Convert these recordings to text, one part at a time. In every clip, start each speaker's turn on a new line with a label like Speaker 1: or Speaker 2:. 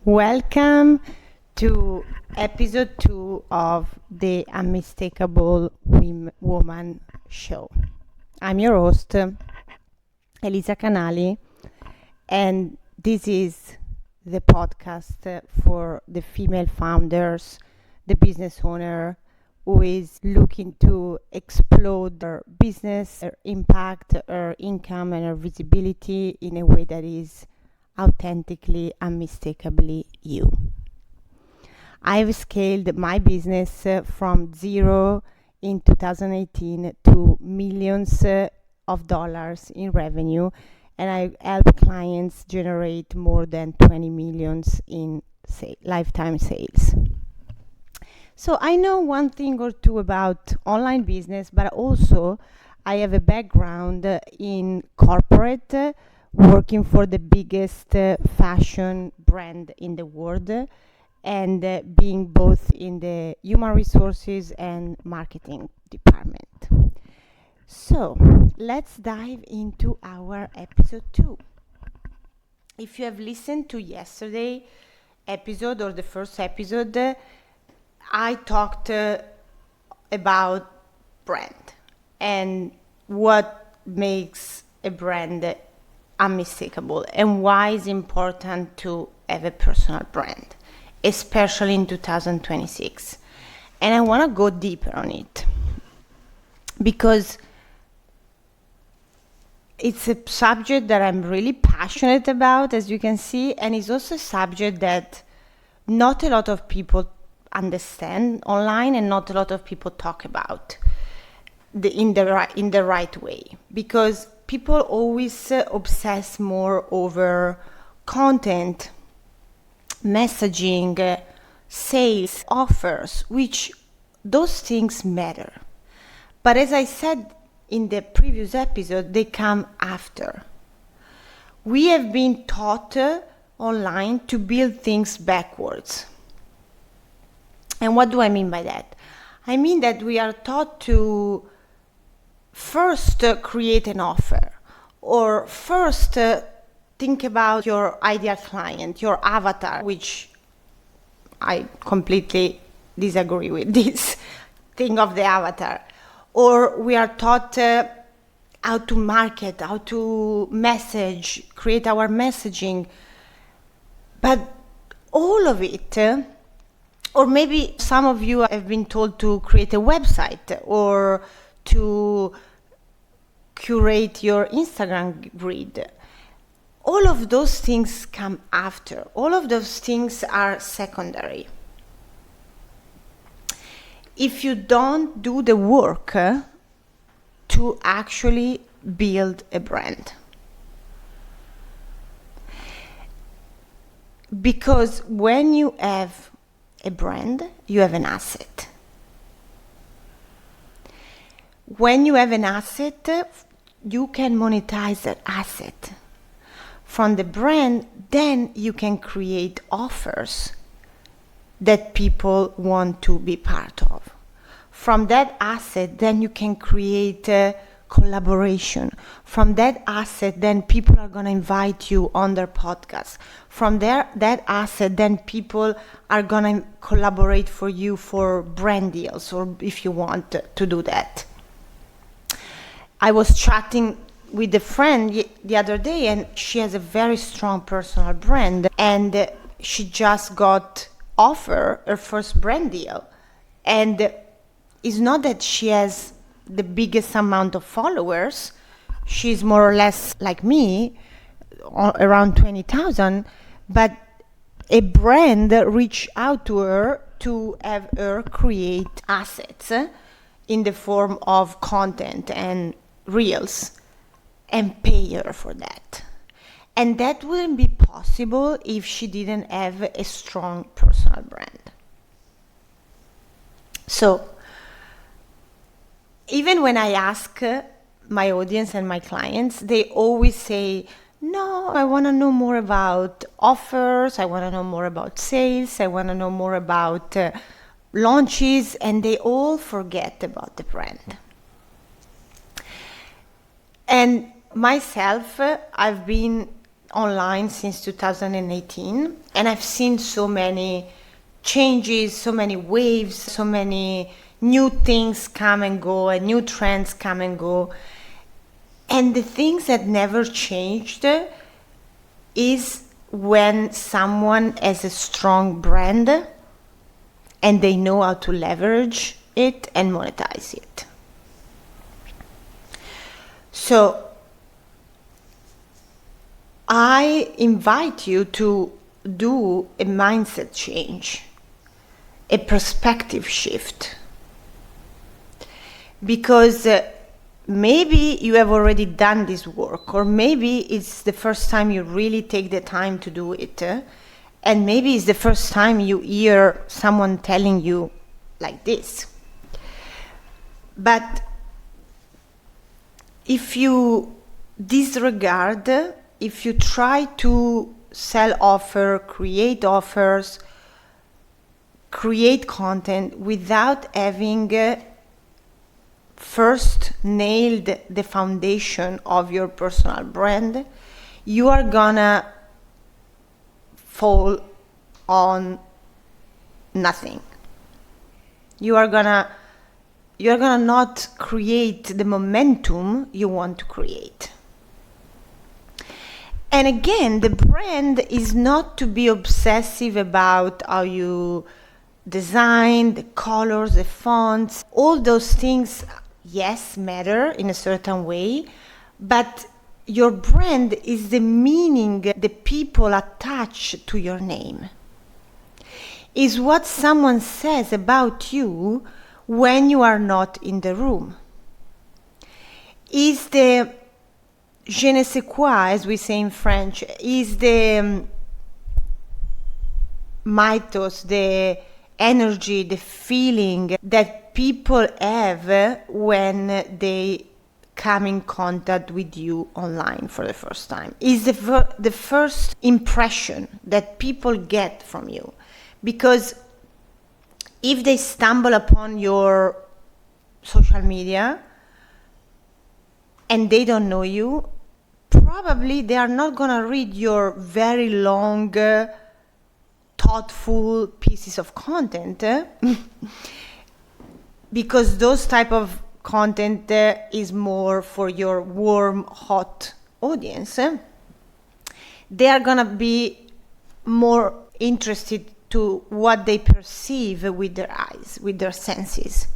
Speaker 1: Welcome to episode 2 of the Unmistakable Woman show. I'm your host, Elisa Canali, and this is the podcast for the female founders, the business owner who is looking to explode their business, their impact, her income, and her visibility in a way that is authentically, unmistakably you. I've scaled my business from zero in 2018 to millions of dollars in revenue, and I help clients generate more than 20 millions in lifetime sales. So I know one thing or two about online business, but also I have a background in corporate, working for the biggest fashion brand in the world, and being both in the human resources and marketing department. So let's dive into our episode 2. If you have listened to yesterday episode or the first episode, I talked about brand and what makes a brand unmistakable and why it's important to have a personal brand, especially in 2026. And I want to go deeper on it because it's a subject that I'm really passionate about, as you can see, and it's also a subject that not a lot of people understand online and not a lot of people talk about in the right way, because people always obsess more over content, messaging, sales, offers, which those things matter. But as I said in the previous episode, they come after. We have been taught online to build things backwards. And what do I mean by that? I mean that we are taught to first create an offer, or first think about your ideal client, your avatar, which I completely disagree with this thing of the avatar. Or we are taught how to market, how to message, create our messaging. But all of it, or maybe some of you have been told to create a website or to curate your Instagram grid. All of those things come after. All of those things are secondary. If you don't do the work to actually build a brand. Because when you have a brand, you have an asset. When you have an asset, you can monetize that asset. From the brand, then you can create offers that people want to be part of. From that asset, then you can create collaboration. From that asset, then people are going to invite you on their podcast. From that asset, then people are going to collaborate for you for brand deals, or if you want to do that. I was chatting with a friend the other day, and she has a very strong personal brand, and she just got offered her first brand deal. And it's not that she has the biggest amount of followers. She's more or less like me, around 20,000, but a brand reached out to her to have her create assets in the form of content and reels and pay her for that. And that wouldn't be possible if she didn't have a strong personal brand. So even when I ask my audience and my clients, they always say, no, I want to know more about offers, I want to know more about sales, I want to know more about launches, and they all forget about the brand. And myself, I've been online since 2018, and I've seen so many changes, so many waves, so many new things come and go, and new trends come and go. And the things that never changed is when someone has a strong brand and they know how to leverage it and monetize it. So I invite you to do a mindset change, a perspective shift, because maybe you have already done this work, or maybe it's the first time you really take the time to do it, and maybe it's the first time you hear someone telling you like this. But if you disregard, if you try to sell offer, create offers, create content without having first nailed the foundation of your personal brand, you are gonna fall on nothing. You are gonna not create the momentum you want to create. And again, the brand is not to be obsessive about how you design, the colors, the fonts. All those things, yes, matter in a certain way, but your brand is the meaning the people attach to your name. Is what someone says about you when you are not in the room. Is the je ne sais quoi, as we say in French, is the mythos, the energy, the feeling that people have when they come in contact with you online for the first time. Is the first impression that people get from you. Because if they stumble upon your social media and they don't know you, probably they are not going to read your very long, thoughtful pieces of content because those type of content is more for your warm, hot audience. They are going to be more interested to what they perceive with their eyes, with their senses.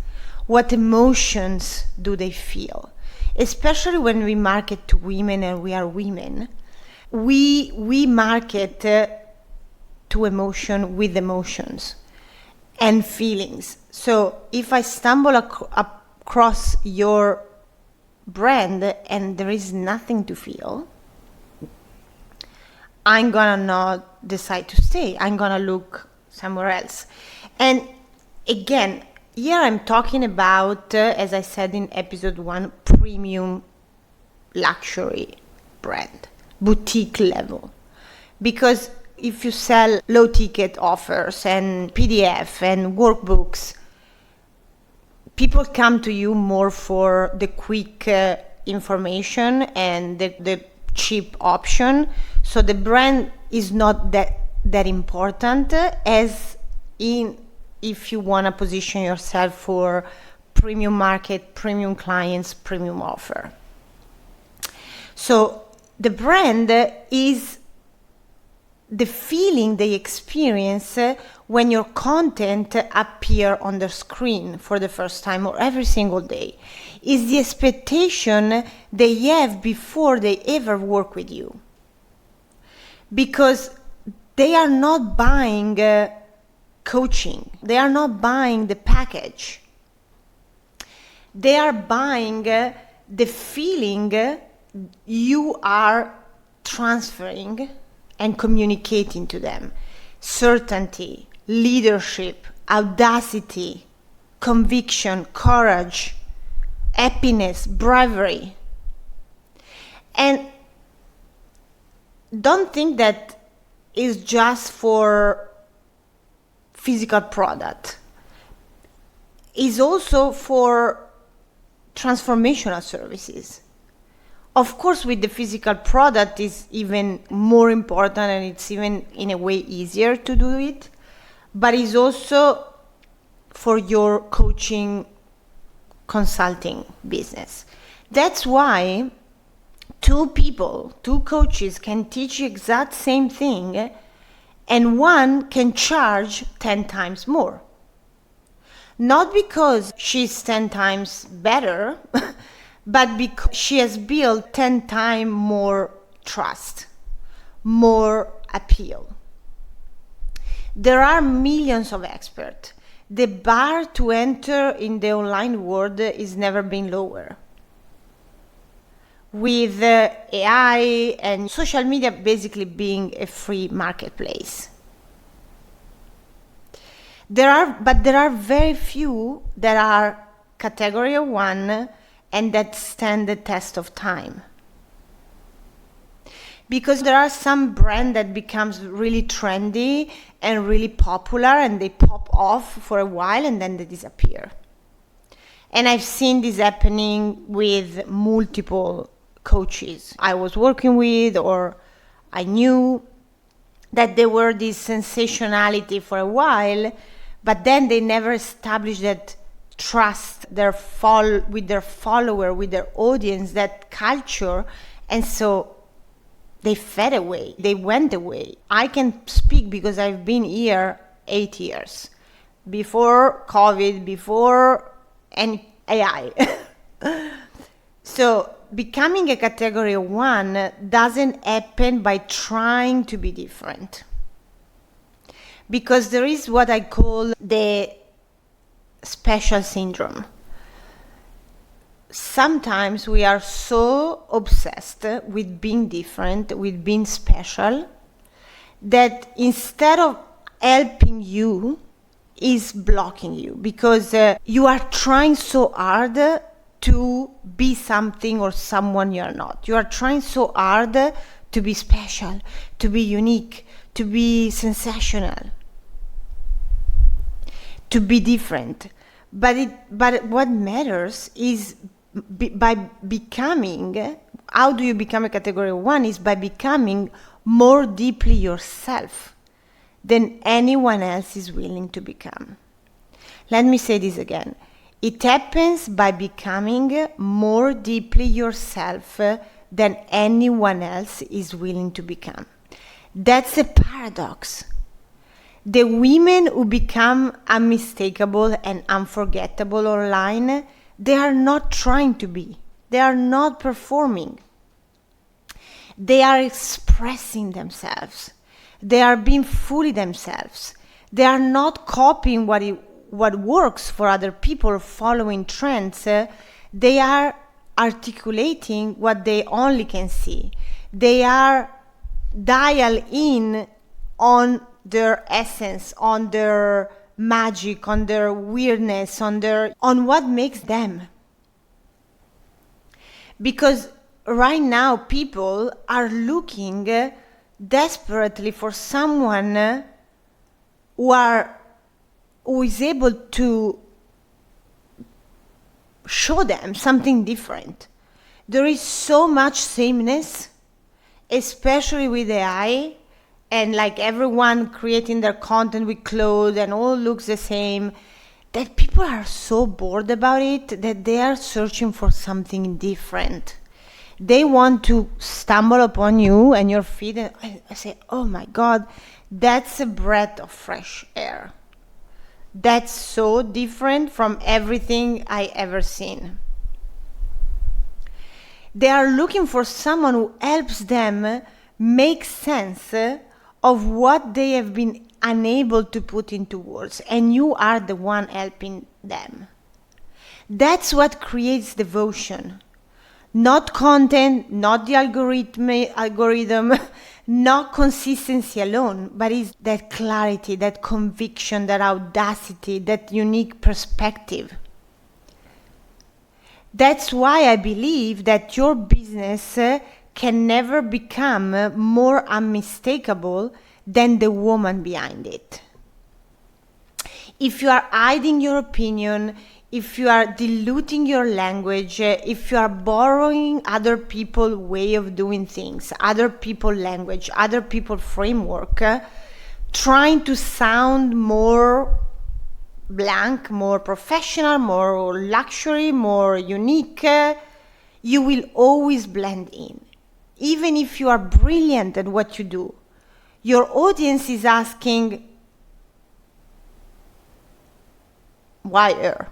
Speaker 1: What emotions do they feel? Especially when we market to women and we are women, we market to emotion with emotions and feelings. So if I stumble across your brand and there is nothing to feel, I'm gonna not decide to stay. I'm gonna look somewhere else. And again, here I'm talking about, as I said in episode 1, premium luxury brand, boutique level. Because if you sell low ticket offers and PDF and workbooks, people come to you more for the quick information and the cheap option. So the brand is not that important as in if you want to position yourself for premium market, premium clients, premium offer. So the brand is the feeling they experience when your content appear on the screen for the first time or every single day. Is the expectation they have before they ever work with you. Because they are not buying coaching. They are not buying the package. They are buying the feeling you are transferring and communicating to them. Certainty, leadership, audacity, conviction, courage, happiness, bravery. And don't think that is just for physical product. It's also for transformational services. Of course, with the physical product is even more important, and it's even in a way easier to do it, but it's also for your coaching consulting business. That's why two coaches can teach you exact same thing, and one can charge 10 times more. Not because she's 10 times better, but because she has built 10 times more trust, more appeal. There are millions of experts. The bar to enter in the online world is never been lower. With AI and social media basically being a free marketplace. There are very few that are category 1 and that stand the test of time. Because there are some brand that becomes really trendy and really popular, and they pop off for a while and then they disappear. And I've seen this happening with multiple coaches I was working with, or I knew that they were this sensationality for a while, but then they never established that trust with their follower, with their audience, that culture, and so they fed away, they went away. I can speak because I've been here 8 years, before COVID, before any AI. So becoming a category 1 doesn't happen by trying to be different. Because there is what I call the special syndrome. Sometimes we are so obsessed with being different, with being special, that instead of helping you, is blocking you, because you are trying so hard to be something or someone you're not. You are trying so hard to be special, to be unique, to be sensational, to be different. But what matters is by becoming, how do you become a category 1, is by becoming more deeply yourself than anyone else is willing to become. Let me say this again. It happens by becoming more deeply yourself than anyone else is willing to become. That's a paradox. The women who become unmistakable and unforgettable online, they are not trying to be. They are not performing. They are expressing themselves. They are being fully themselves. They are not copying what works for other people or following trends. They are articulating what they only can see. They are dialed in on their essence, on their magic, on their weirdness, on what makes them. Because right now people are looking desperately for someone who is able to show them something different. There is so much sameness, especially with AI, and like everyone creating their content with clothes and all looks the same, that people are so bored about it that they are searching for something different. They want to stumble upon you and your feed, and I say, oh my God, that's a breath of fresh air. That's so different from everything I ever seen. They are looking for someone who helps them make sense of what they have been unable to put into words, and you are the one helping them. That's what creates devotion. Not content, not the algorithm, not consistency alone, but it's that clarity, that conviction, that audacity, that unique perspective. That's why I believe that your business can never become more unmistakable than the woman behind it. If you are hiding your opinion, if you are diluting your language, if you are borrowing other people's way of doing things, other people's language, other people's framework, trying to sound more blank, more professional, more luxury, more unique, you will always blend in. Even if you are brilliant at what you do, your audience is asking, why her?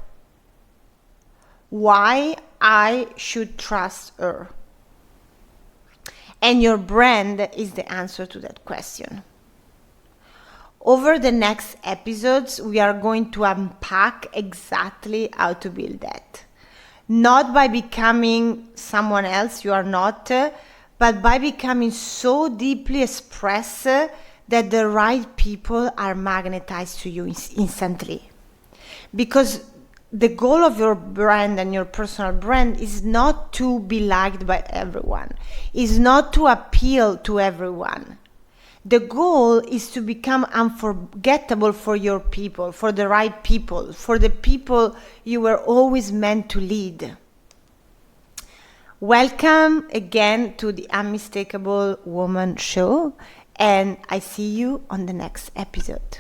Speaker 1: Why I should trust her? And your brand is the answer to that question. Over the next episodes, we are going to unpack exactly how to build that. Not by becoming someone else you are not, but by becoming so deeply expressed that the right people are magnetized to you instantly. Because the goal of your brand and your personal brand is not to be liked by everyone, is not to appeal to everyone. The goal is to become unforgettable for your people, for the right people, for the people you were always meant to lead. Welcome again to the Unmistakable Woman Show, and I see you on the next episode.